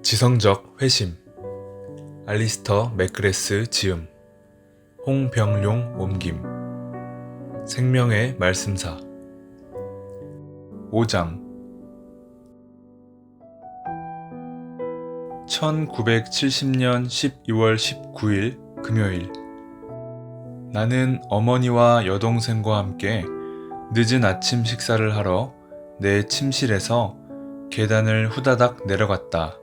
지성적 회심. 알리스터 맥그레스 지음. 홍병룡 옮김. 생명의 말씀사. 5장. 1970년 12월 19일 금요일. 나는 어머니와 여동생과 함께 늦은 아침 식사를 하러 내 침실에서 계단을 후다닥 내려갔다.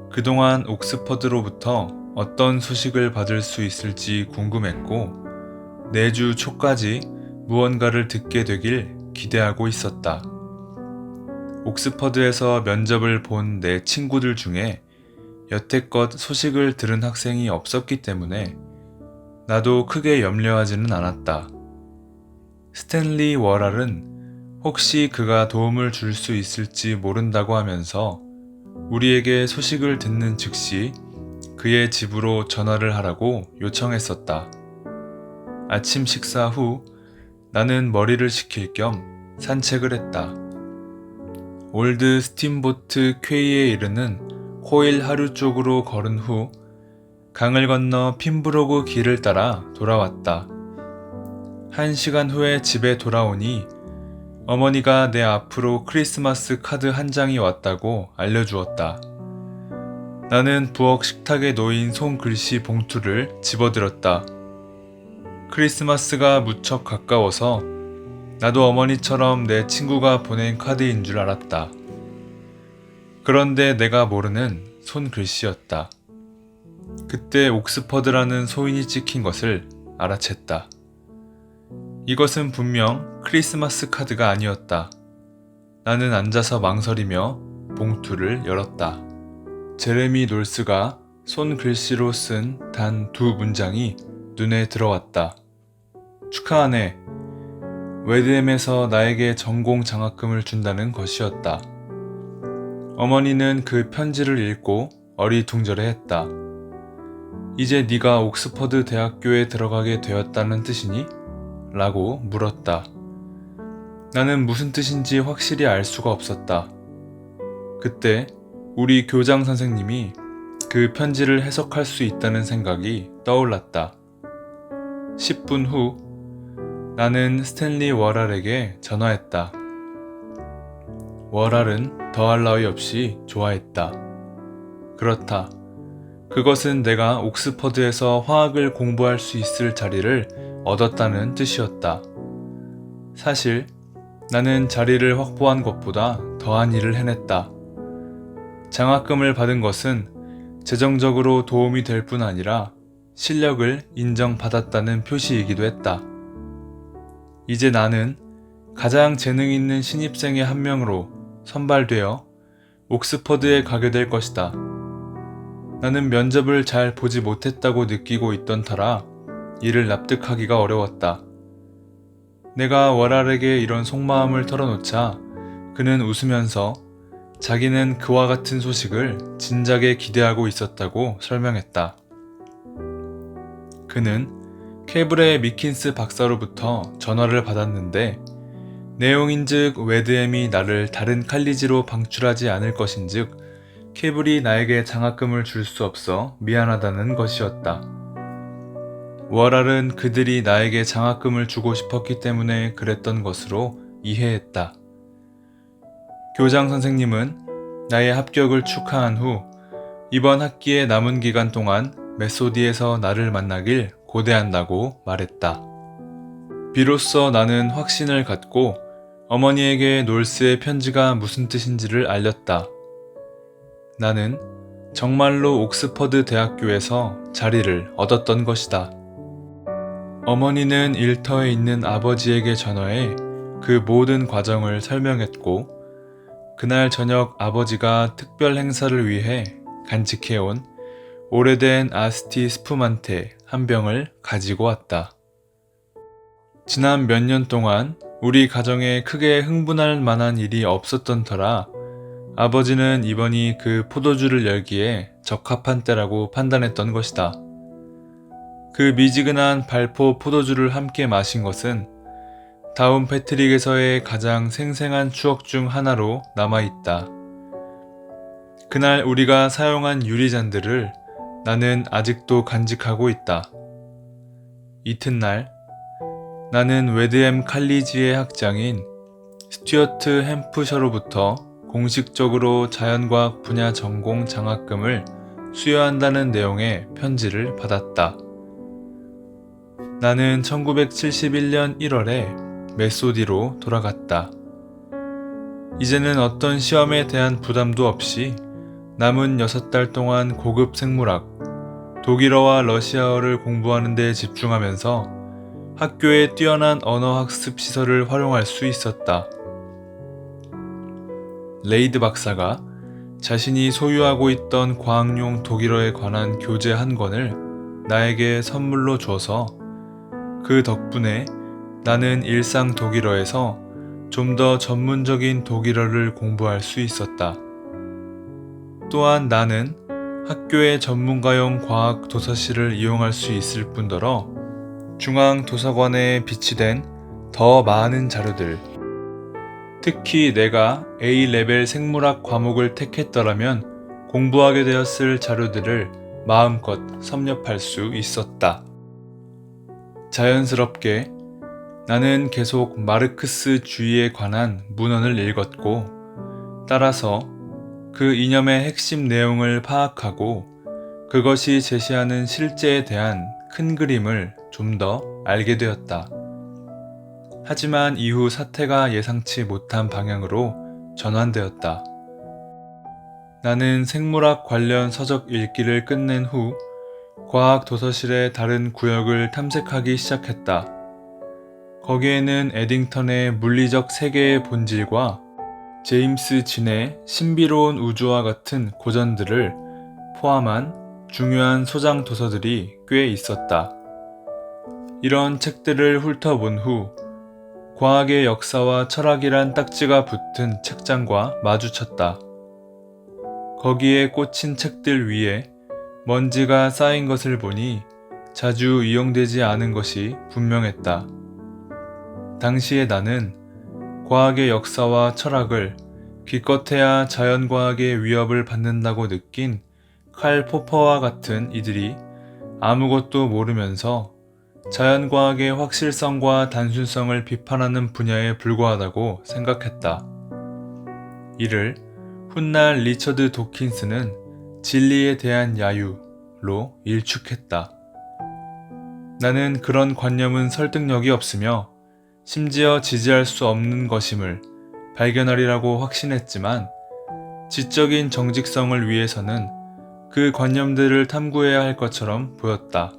그동안 옥스퍼드로부터 어떤 소식을 받을 수 있을지 궁금했고, 내주 초까지 무언가를 듣게 되길 기대하고 있었다. 옥스퍼드에서 면접을 본 내 친구들 중에 여태껏 소식을 들은 학생이 없었기 때문에 나도 크게 염려하지는 않았다. 스탠리 워랄은 혹시 그가 도움을 줄 수 있을지 모른다고 하면서 우리에게 소식을 듣는 즉시 그의 집으로 전화를 하라고 요청했었다. 아침 식사 후 나는 머리를 식힐 겸 산책을 했다. 올드 스팀보트 퀘이에 이르는 코일 하류 쪽으로 걸은 후 강을 건너 핀브로그 길을 따라 돌아왔다. 1시간 후에 집에 돌아오니 어머니가 내 앞으로 크리스마스 카드 한 장이 왔다고 알려주었다. 나는 부엌 식탁에 놓인 손글씨 봉투를 집어들었다. 크리스마스가 무척 가까워서 나도 어머니처럼 내 친구가 보낸 카드인 줄 알았다. 그런데 내가 모르는 손글씨였다. 그때 옥스퍼드라는 소인이 찍힌 것을 알아챘다. 이것은 분명 크리스마스 카드가 아니었다. 나는 앉아서 망설이며 봉투를 열었다. 제레미 놀스가 손글씨로 쓴 단 2문장이 눈에 들어왔다. 축하하네. 웨드엠에서 나에게 전공 장학금을 준다는 것이었다. 어머니는 그 편지를 읽고 어리둥절해했다. 이제 네가 옥스퍼드 대학교에 들어가게 되었다는 뜻이니? 라고 물었다. 나는 무슨 뜻인지 확실히 알 수가 없었다. 그때 우리 교장 선생님이 그 편지를 해석할 수 있다는 생각이 떠올랐다. 10분 후 나는 스탠리 워랄에게 전화했다. 워랄은 더할 나위 없이 좋아했다. 그렇다. 그것은 내가 옥스퍼드에서 화학을 공부할 수 있을 자리를 얻었다는 뜻이었다. 사실 나는 자리를 확보한 것보다 더한 일을 해냈다. 장학금을 받은 것은 재정적으로 도움이 될 뿐 아니라 실력을 인정받았다는 표시이기도 했다. 이제 나는 가장 재능 있는 신입생의 한 명으로 선발되어 옥스퍼드에 가게 될 것이다. 나는 면접을 잘 보지 못했다고 느끼고 있던 터라 이를 납득하기가 어려웠다. 내가 워랄에게 이런 속마음을 털어놓자 그는 웃으면서 자기는 그와 같은 소식을 진작에 기대하고 있었다고 설명했다. 그는 케브레 미킨스 박사로부터 전화를 받았는데 내용인즉 웨드엠이 나를 다른 칼리지로 방출하지 않을 것인즉 케블이 나에게 장학금을 줄 수 없어 미안하다는 것이었다. 워랄은 그들이 나에게 장학금을 주고 싶었기 때문에 그랬던 것으로 이해했다. 교장 선생님은 나의 합격을 축하한 후 이번 학기의 남은 기간 동안 메소디에서 나를 만나길 고대한다고 말했다. 비로소 나는 확신을 갖고 어머니에게 놀스의 편지가 무슨 뜻인지를 알렸다. 나는 정말로 옥스퍼드 대학교에서 자리를 얻었던 것이다. 어머니는 일터에 있는 아버지에게 전화해 그 모든 과정을 설명했고, 그날 저녁 아버지가 특별 행사를 위해 간직해온 오래된 아스티 스푸만테 한 병을 가지고 왔다. 지난 몇 년 동안 우리 가정에 크게 흥분할 만한 일이 없었던 터라 아버지는 이번이 그 포도주를 열기에 적합한 때라고 판단했던 것이다. 그 미지근한 발포 포도주를 함께 마신 것은 다운 패트릭에서의 가장 생생한 추억 중 하나로 남아있다. 그날 우리가 사용한 유리잔들을 나는 아직도 간직하고 있다. 이튿날 나는 웨드햄 칼리지의 학장인 스튜어트 햄프셔로부터 공식적으로 자연과학 분야 전공 장학금을 수여한다는 내용의 편지를 받았다. 나는 1971년 1월에 메소디로 돌아갔다. 이제는 어떤 시험에 대한 부담도 없이 남은 6달 동안 고급 생물학, 독일어와 러시아어를 공부하는 데 집중하면서 학교의 뛰어난 언어학습 시설을 활용할 수 있었다. 레이드 박사가 자신이 소유하고 있던 과학용 독일어에 관한 교재 한 권을 나에게 선물로 줘서 그 덕분에 나는 일상 독일어에서 좀 더 전문적인 독일어를 공부할 수 있었다. 또한 나는 학교의 전문가용 과학 도서실을 이용할 수 있을 뿐더러 중앙도서관에 비치된 더 많은 자료들, 특히 내가 A레벨 생물학 과목을 택했더라면 공부하게 되었을 자료들을 마음껏 섭렵할 수 있었다. 자연스럽게 나는 계속 마르크스주의에 관한 문헌을 읽었고, 따라서 그 이념의 핵심 내용을 파악하고 그것이 제시하는 실제에 대한 큰 그림을 좀 더 알게 되었다. 하지만 이후 사태가 예상치 못한 방향으로 전환되었다. 나는 생물학 관련 서적 읽기를 끝낸 후 과학 도서실의 다른 구역을 탐색하기 시작했다. 거기에는 에딩턴의 물리적 세계의 본질과 제임스 진의 신비로운 우주와 같은 고전들을 포함한 중요한 소장 도서들이 꽤 있었다. 이런 책들을 훑어본 후 과학의 역사와 철학이란 딱지가 붙은 책장과 마주쳤다. 거기에 꽂힌 책들 위에 먼지가 쌓인 것을 보니 자주 이용되지 않은 것이 분명했다. 당시에 나는 과학의 역사와 철학을 기껏해야 자연과학의 위협을 받는다고 느낀 칼 포퍼와 같은 이들이 아무것도 모르면서 자연과학의 확실성과 단순성을 비판하는 분야에 불과하다고 생각했다. 이를 훗날 리처드 도킨스는 진리에 대한 야유로 일축했다. 나는 그런 관념은 설득력이 없으며 심지어 지지할 수 없는 것임을 발견하리라고 확신했지만 지적인 정직성을 위해서는 그 관념들을 탐구해야 할 것처럼 보였다.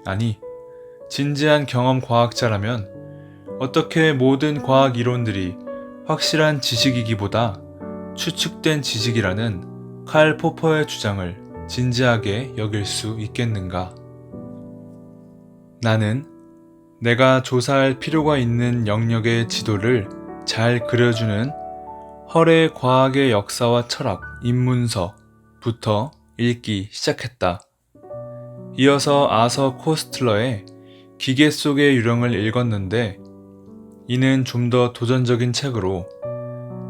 아니, 진지한 경험 과학자라면 어떻게 모든 과학 이론들이 확실한 지식이기보다 추측된 지식이라는 칼 포퍼의 주장을 진지하게 여길 수 있겠는가? 나는 내가 조사할 필요가 있는 영역의 지도를 잘 그려주는 헐의 과학의 역사와 철학 입문서부터 읽기 시작했다. 이어서 아서 코스틀러의 기계 속의 유령을 읽었는데 이는 좀 더 도전적인 책으로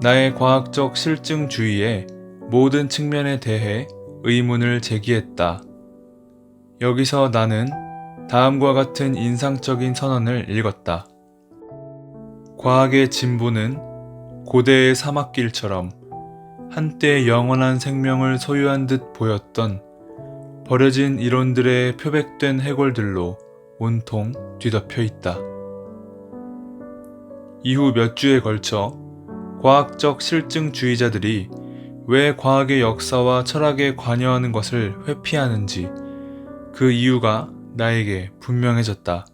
나의 과학적 실증주의의 모든 측면에 대해 의문을 제기했다. 여기서 나는 다음과 같은 인상적인 선언을 읽었다. 과학의 진보는 고대의 사막길처럼 한때 영원한 생명을 소유한 듯 보였던 버려진 이론들의 표백된 해골들로 온통 뒤덮여 있다. 이후 몇 주에 걸쳐 과학적 실증주의자들이 왜 과학의 역사와 철학에 관여하는 것을 회피하는지 그 이유가 나에게 분명해졌다.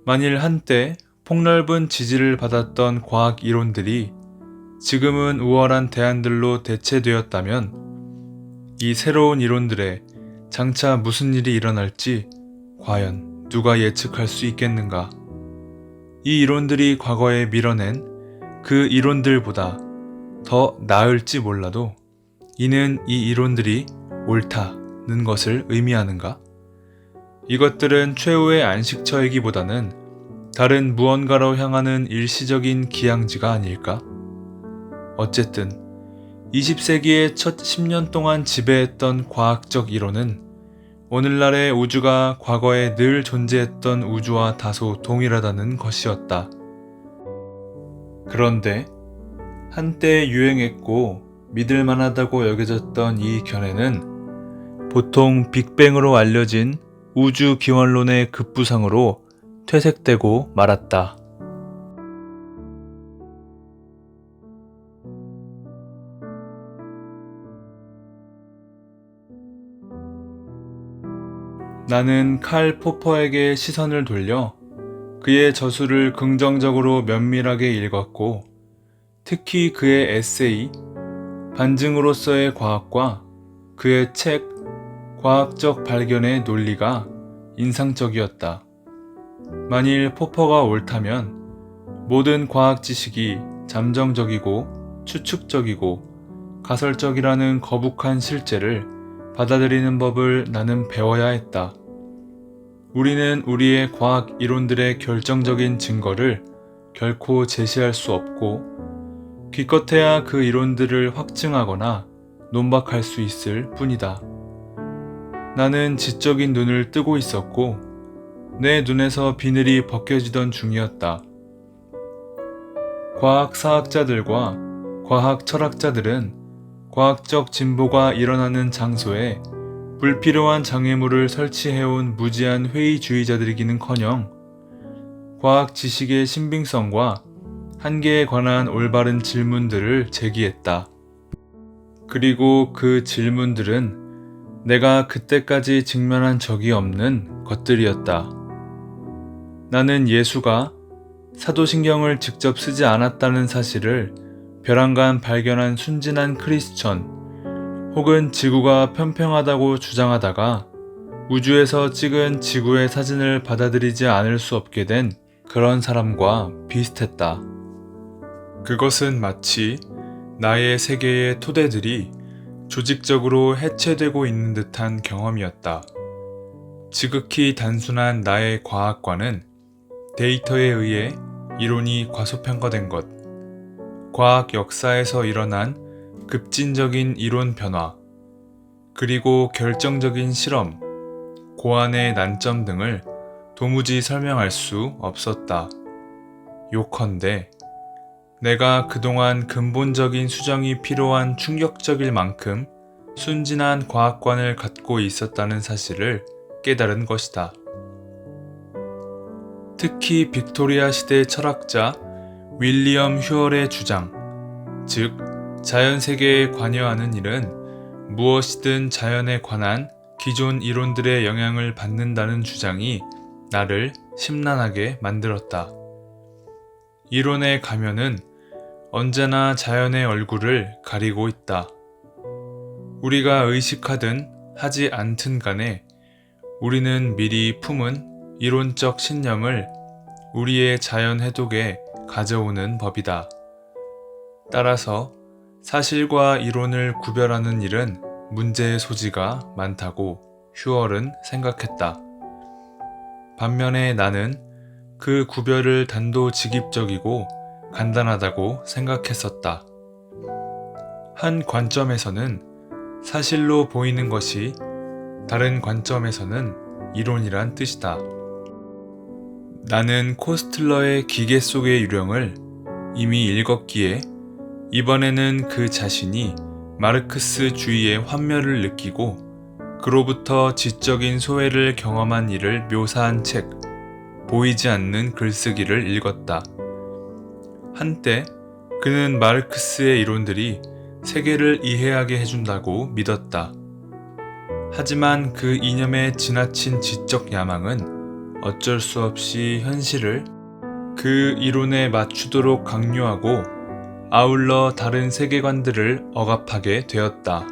만일 한때 폭넓은 지지를 받았던 과학 이론들이 지금은 우월한 대안들로 대체되었다면 이 새로운 이론들에 장차 무슨 일이 일어날지 과연 누가 예측할 수 있겠는가? 이 이론들이 과거에 밀어낸 그 이론들보다 더 나을지 몰라도 이는 이 이론들이 옳다는 것을 의미하는가? 이것들은 최후의 안식처이기보다는 다른 무언가로 향하는 일시적인 기항지가 아닐까? 어쨌든 20세기의 첫 10년 동안 지배했던 과학적 이론은 오늘날의 우주가 과거에 늘 존재했던 우주와 다소 동일하다는 것이었다. 그런데 한때 유행했고 믿을 만하다고 여겨졌던 이 견해는 보통 빅뱅으로 알려진 우주 기원론의 급부상으로 퇴색되고 말았다. 나는 칼 포퍼에게 시선을 돌려 그의 저술을 긍정적으로 면밀하게 읽었고, 특히 그의 에세이 반증으로서의 과학과 그의 책 과학적 발견의 논리가 인상적이었다. 만일 포퍼가 옳다면 모든 과학 지식이 잠정적이고 추측적이고 가설적이라는 거북한 실제를 받아들이는 법을 나는 배워야 했다. 우리는 우리의 과학 이론들의 결정적인 증거를 결코 제시할 수 없고, 기껏해야 그 이론들을 확증하거나 논박할 수 있을 뿐이다. 나는 지적인 눈을 뜨고 있었고, 내 눈에서 비늘이 벗겨지던 중이었다. 과학사학자들과 과학 철학자들은 과학적 진보가 일어나는 장소에 불필요한 장애물을 설치해온 무지한 회의주의자들이기는커녕 과학 지식의 신빙성과 한계에 관한 올바른 질문들을 제기했다. 그리고 그 질문들은 내가 그때까지 직면한 적이 없는 것들이었다. 나는 예수가 사도신경을 직접 쓰지 않았다는 사실을 벼랑간 발견한 순진한 크리스천, 혹은 지구가 평평하다고 주장하다가 우주에서 찍은 지구의 사진을 받아들이지 않을 수 없게 된 그런 사람과 비슷했다. 그것은 마치 나의 세계의 토대들이 조직적으로 해체되고 있는 듯한 경험이었다. 지극히 단순한 나의 과학관은 데이터에 의해 이론이 과소평가된 것, 과학 역사에서 일어난 급진적인 이론 변화, 그리고 결정적인 실험, 고안의 난점 등을 도무지 설명할 수 없었다. 요컨대 내가 그동안 근본적인 수정이 필요한 충격적일 만큼 순진한 과학관을 갖고 있었다는 사실을 깨달은 것이다. 특히 빅토리아 시대 철학자 윌리엄 휴얼의 주장, 즉 자연세계에 관여하는 일은 무엇이든 자연에 관한 기존 이론들의 영향을 받는다는 주장이 나를 심란하게 만들었다. 이론의 가면은 언제나 자연의 얼굴을 가리고 있다. 우리가 의식하든 하지 않든 간에 우리는 미리 품은 이론적 신념을 우리의 자연 해독에 가져오는 법이다. 따라서 사실과 이론을 구별하는 일은 문제의 소지가 많다고 휴얼은 생각했다. 반면에 나는 그 구별을 단도직입적이고 간단하다고 생각했었다. 한 관점에서는 사실로 보이는 것이 다른 관점에서는 이론이란 뜻이다. 나는 코스틀러의 기계 속의 유령을 이미 읽었기에 이번에는 그 자신이 마르크스주의의 환멸을 느끼고 그로부터 지적인 소외를 경험한 일을 묘사한 책, 보이지 않는 글쓰기를 읽었다. 한때 그는 마르크스의 이론들이 세계를 이해하게 해준다고 믿었다. 하지만 그 이념의 지나친 지적 야망은 어쩔 수 없이 현실을 그 이론에 맞추도록 강요하고 아울러 다른 세계관들을 억압하게 되었다.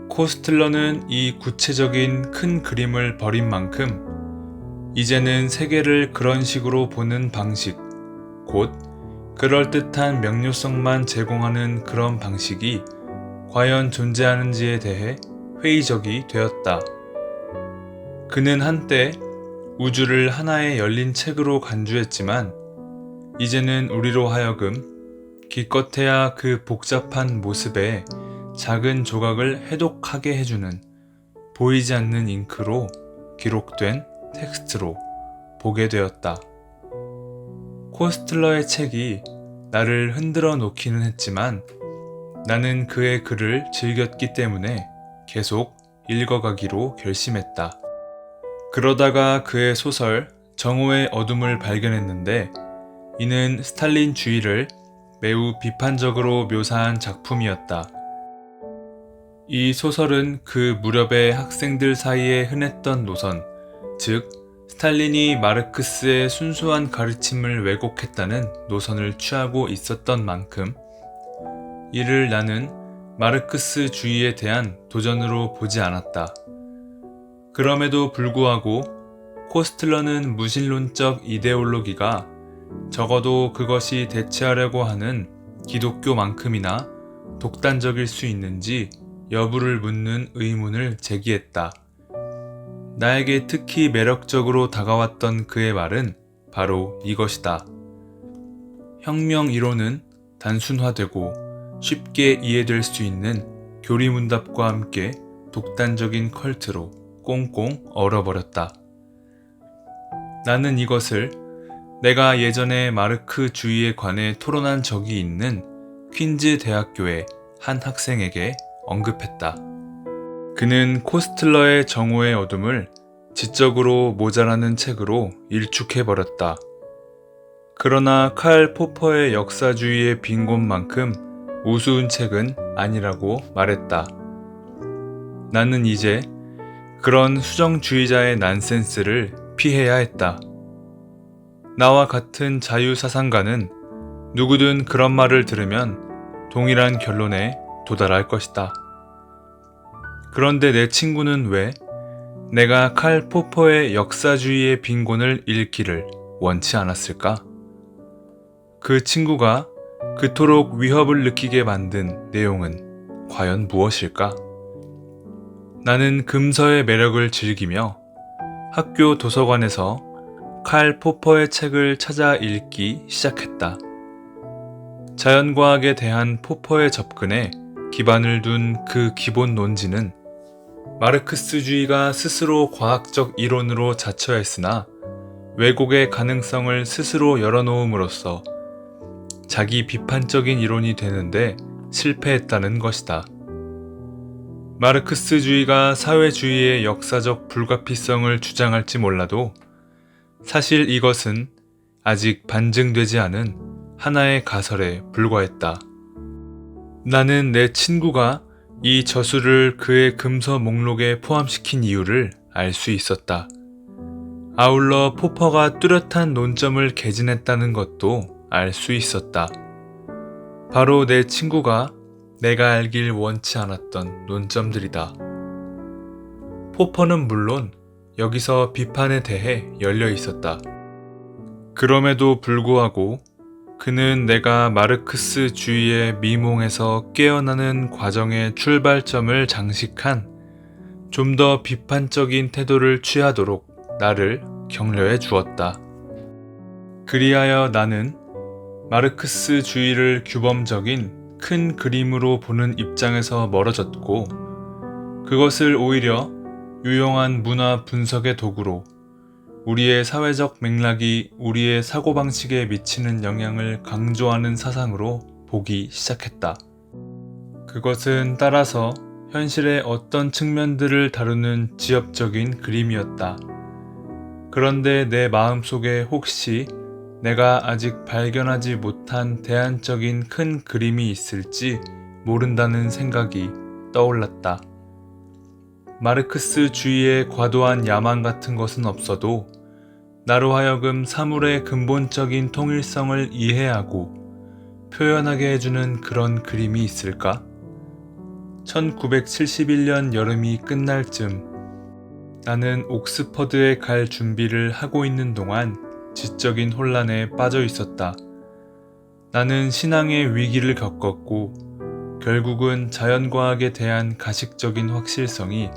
코스틀러는 이 구체적인 큰 그림을 버린 만큼 이제는 세계를 그런 식으로 보는 방식, 곧 그럴듯한 명료성만 제공하는 그런 방식이 과연 존재하는지에 대해 회의적이 되었다. 그는 한때 우주를 하나의 열린 책으로 간주했지만 이제는 우리로 하여금 기껏해야 그 복잡한 모습에 작은 조각을 해독하게 해주는 보이지 않는 잉크로 기록된 텍스트로 보게 되었다. 코스틀러의 책이 나를 흔들어 놓기는 했지만 나는 그의 글을 즐겼기 때문에 계속 읽어가기로 결심했다. 그러다가 그의 소설 정오의 어둠을 발견했는데 이는 스탈린주의를 매우 비판적으로 묘사한 작품이었다. 이 소설은 그 무렵의 학생들 사이에 흔했던 노선, 즉 스탈린이 마르크스의 순수한 가르침을 왜곡했다는 노선을 취하고 있었던 만큼 이를 나는 마르크스주의에 대한 도전으로 보지 않았다. 그럼에도 불구하고 코스틀러는 무신론적 이데올로기가 적어도 그것이 대체하려고 하는 기독교만큼이나 독단적일 수 있는지 여부를 묻는 의문을 제기했다. 나에게 특히 매력적으로 다가왔던 그의 말은 바로 이것이다. 혁명 이론은 단순화되고 쉽게 이해될 수 있는 교리문답과 함께 독단적인 컬트로 꽁꽁 얼어버렸다. 나는 이것을 내가 예전에 마르크주의에 관해 토론한 적이 있는 퀸즈 대학교의 한 학생에게 언급했다. 그는 코스틀러의 정오의 어둠을 지적으로 모자라는 책으로 일축해버렸다. 그러나 칼 포퍼의 역사주의의 빈 곳만큼 우스운 책은 아니라고 말했다. 나는 이제 그런 수정주의자의 난센스를 피해야 했다. 나와 같은 자유사상가는 누구든 그런 말을 들으면 동일한 결론에 도달할 것이다. 그런데 내 친구는 왜 내가 칼 포퍼의 역사주의의 빈곤을 읽기를 원치 않았을까? 그 친구가 그토록 위협을 느끼게 만든 내용은 과연 무엇일까? 나는 금서의 매력을 즐기며 학교 도서관에서 칼 포퍼의 책을 찾아 읽기 시작했다. 자연과학에 대한 포퍼의 접근에 기반을 둔 그 기본 논지는 마르크스주의가 스스로 과학적 이론으로 자처했으나 왜곡의 가능성을 스스로 열어놓음으로써 자기 비판적인 이론이 되는데 실패했다는 것이다. 마르크스주의가 사회주의의 역사적 불가피성을 주장할지 몰라도 사실 이것은 아직 반증되지 않은 하나의 가설에 불과했다. 나는 내 친구가 이 저술을 그의 금서 목록에 포함시킨 이유를 알 수 있었다. 아울러 포퍼가 뚜렷한 논점을 개진했다는 것도 알 수 있었다. 바로 내 친구가 내가 알길 원치 않았던 논점들이다. 포퍼는 물론 여기서 비판에 대해 열려 있었다. 그럼에도 불구하고 그는 내가 마르크스주의의 미몽에서 깨어나는 과정의 출발점을 장식한 좀 더 비판적인 태도를 취하도록 나를 격려해 주었다. 그리하여 나는 마르크스주의를 규범적인 큰 그림으로 보는 입장에서 멀어졌고 그것을 오히려 유용한 문화 분석의 도구로 우리의 사회적 맥락이 우리의 사고방식에 미치는 영향을 강조하는 사상으로 보기 시작했다. 그것은 따라서 현실의 어떤 측면들을 다루는 지엽적인 그림이었다. 그런데 내 마음속에 혹시 내가 아직 발견하지 못한 대안적인 큰 그림이 있을지 모른다는 생각이 떠올랐다. 마르크스주의의 과도한 야망 같은 것은 없어도 나로 하여금 사물의 근본적인 통일성을 이해하고 표현하게 해주는 그런 그림이 있을까? 1971년 여름이 끝날 쯤 나는 옥스퍼드에 갈 준비를 하고 있는 동안 지적인 혼란에 빠져 있었다. 나는 신앙의 위기를 겪었고 결국은 자연과학에 대한 가식적인 확실성이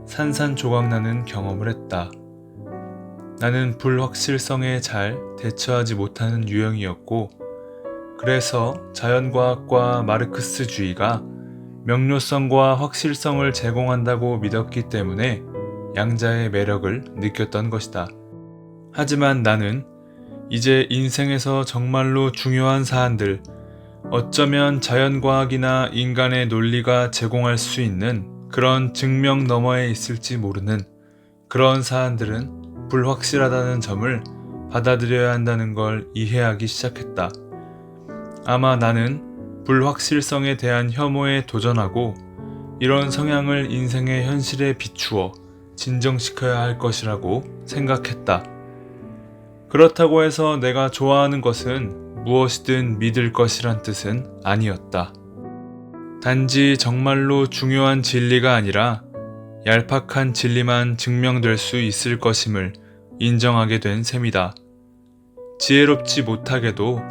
산산조각나는 경험을 했다. 나는 불확실성에 잘 대처하지 못하는 유형이었고 그래서 자연과학과 마르크스주의가 명료성과 확실성을 제공한다고 믿었기 때문에 양자의 매력을 느꼈던 것이다. 하지만 나는 이제 인생에서 정말로 중요한 사안들, 어쩌면 자연과학이나 인간의 논리가 제공할 수 있는 그런 증명 너머에 있을지 모르는 그런 사안들은 불확실하다는 점을 받아들여야 한다는 걸 이해하기 시작했다. 아마 나는 불확실성에 대한 혐오에 도전하고 이런 성향을 인생의 현실에 비추어 진정시켜야 할 것이라고 생각했다. 그렇다고 해서 내가 좋아하는 것은 무엇이든 믿을 것이란 뜻은 아니었다. 단지 정말로 중요한 진리가 아니라 얄팍한 진리만 증명될 수 있을 것임을 인정하게 된 셈이다. 지혜롭지 못하게도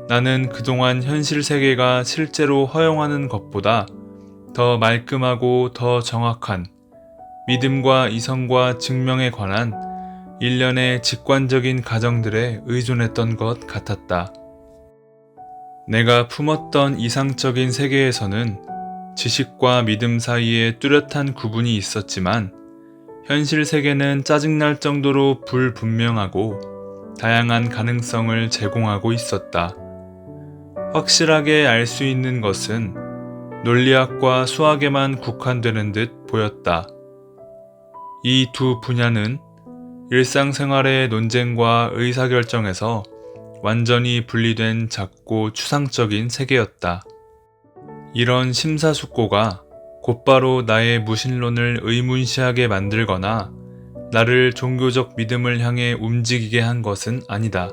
나는 그동안 현실 세계가 실제로 허용하는 것보다 더 말끔하고 더 정확한 믿음과 이성과 증명에 관한 일련의 직관적인 가정들에 의존했던 것 같았다. 내가 품었던 이상적인 세계에서는 지식과 믿음 사이에 뚜렷한 구분이 있었지만 현실 세계는 짜증날 정도로 불분명하고 다양한 가능성을 제공하고 있었다. 확실하게 알 수 있는 것은 논리학과 수학에만 국한되는 듯 보였다. 이 두 분야는 일상생활의 논쟁과 의사결정에서 완전히 분리된 작고 추상적인 세계였다. 이런 심사숙고가 곧바로 나의 무신론을 의문시하게 만들거나 나를 종교적 믿음을 향해 움직이게 한 것은 아니다.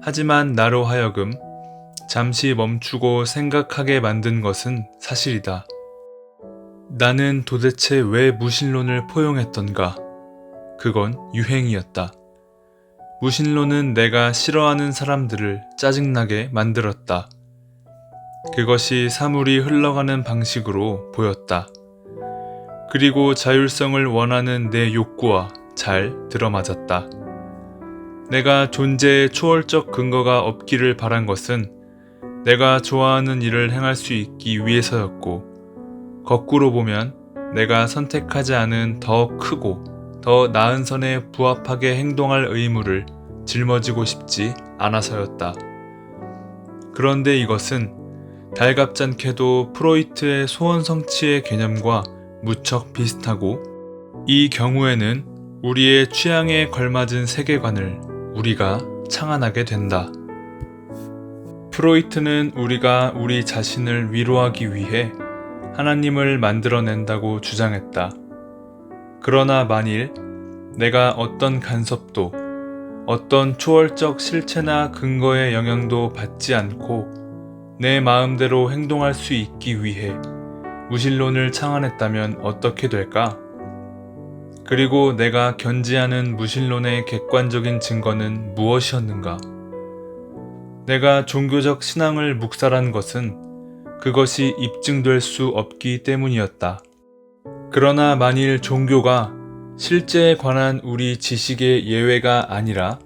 하지만 나로 하여금 잠시 멈추고 생각하게 만든 것은 사실이다. 나는 도대체 왜 무신론을 포용했던가? 그건 유행이었다. 무신론은 내가 싫어하는 사람들을 짜증나게 만들었다. 그것이 사물이 흘러가는 방식으로 보였다. 그리고 자율성을 원하는 내 욕구와 잘 들어맞았다. 내가 존재의 초월적 근거가 없기를 바란 것은 내가 좋아하는 일을 행할 수 있기 위해서였고, 거꾸로 보면 내가 선택하지 않은 더 크고 더 나은 선에 부합하게 행동할 의무를 짊어지고 싶지 않아서였다. 그런데 이것은 달갑잖게도 프로이트의 소원 성취의 개념과 무척 비슷하고, 이 경우에는 우리의 취향에 걸맞은 세계관을 우리가 창안하게 된다. 프로이트는 우리가 우리 자신을 위로하기 위해 하나님을 만들어낸다고 주장했다. 그러나 만일 내가 어떤 간섭도, 어떤 초월적 실체나 근거의 영향도 받지 않고 내 마음대로 행동할 수 있기 위해 무신론을 창안했다면 어떻게 될까? 그리고 내가 견지하는 무신론의 객관적인 증거는 무엇이었는가? 내가 종교적 신앙을 묵살한 것은 그것이 입증될 수 없기 때문이었다. 그러나 만일 종교가 실제에 관한 우리 지식의 예외가 아니라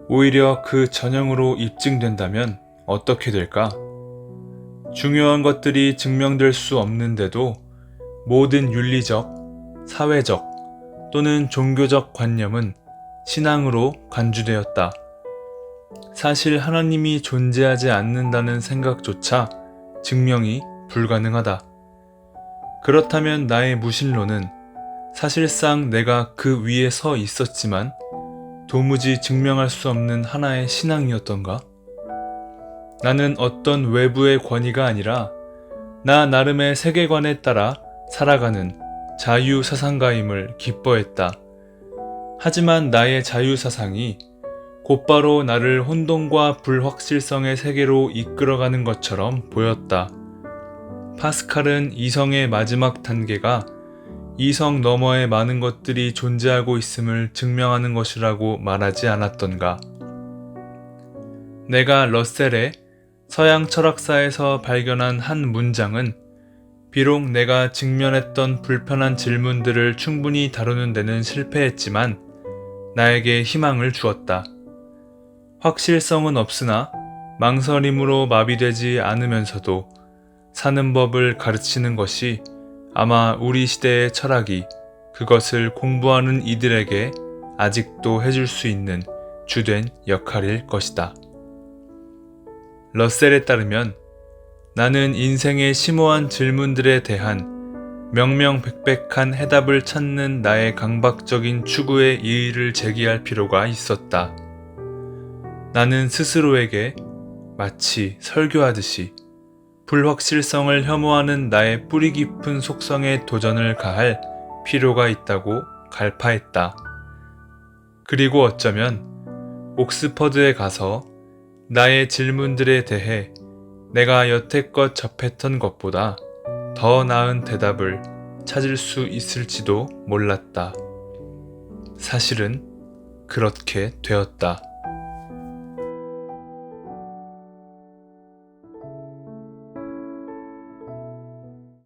오히려 그 전형으로 입증된다면 어떻게 될까? 중요한 것들이 증명될 수 없는데도 모든 윤리적, 사회적 또는 종교적 관념은 신앙으로 간주되었다. 사실 하나님이 존재하지 않는다는 생각조차 증명이 불가능하다. 그렇다면 나의 무신론은 사실상 내가 그 위에 서 있었지만 도무지 증명할 수 없는 하나의 신앙이었던가? 나는 어떤 외부의 권위가 아니라 나 나름의 세계관에 따라 살아가는 자유사상가임을 기뻐했다. 하지만 나의 자유사상이 곧바로 나를 혼돈과 불확실성의 세계로 이끌어가는 것처럼 보였다. 파스칼은 이성의 마지막 단계가 이성 너머에 많은 것들이 존재하고 있음을 증명하는 것이라고 말하지 않았던가? 내가 러셀의 서양 철학사에서 발견한 한 문장은 비록 내가 직면했던 불편한 질문들을 충분히 다루는 데는 실패했지만 나에게 희망을 주었다. 확실성은 없으나 망설임으로 마비되지 않으면서도 사는 법을 가르치는 것이 아마 우리 시대의 철학이 그것을 공부하는 이들에게 아직도 해줄 수 있는 주된 역할일 것이다. 러셀에 따르면 나는 인생의 심오한 질문들에 대한 명명백백한 해답을 찾는 나의 강박적인 추구에 이의를 제기할 필요가 있었다. 나는 스스로에게 마치 설교하듯이 불확실성을 혐오하는 나의 뿌리 깊은 속성에 도전을 가할 필요가 있다고 갈파했다. 그리고 어쩌면 옥스퍼드에 가서 나의 질문들에 대해 내가 여태껏 접했던 것보다 더 나은 대답을 찾을 수 있을지도 몰랐다. 사실은 그렇게 되었다.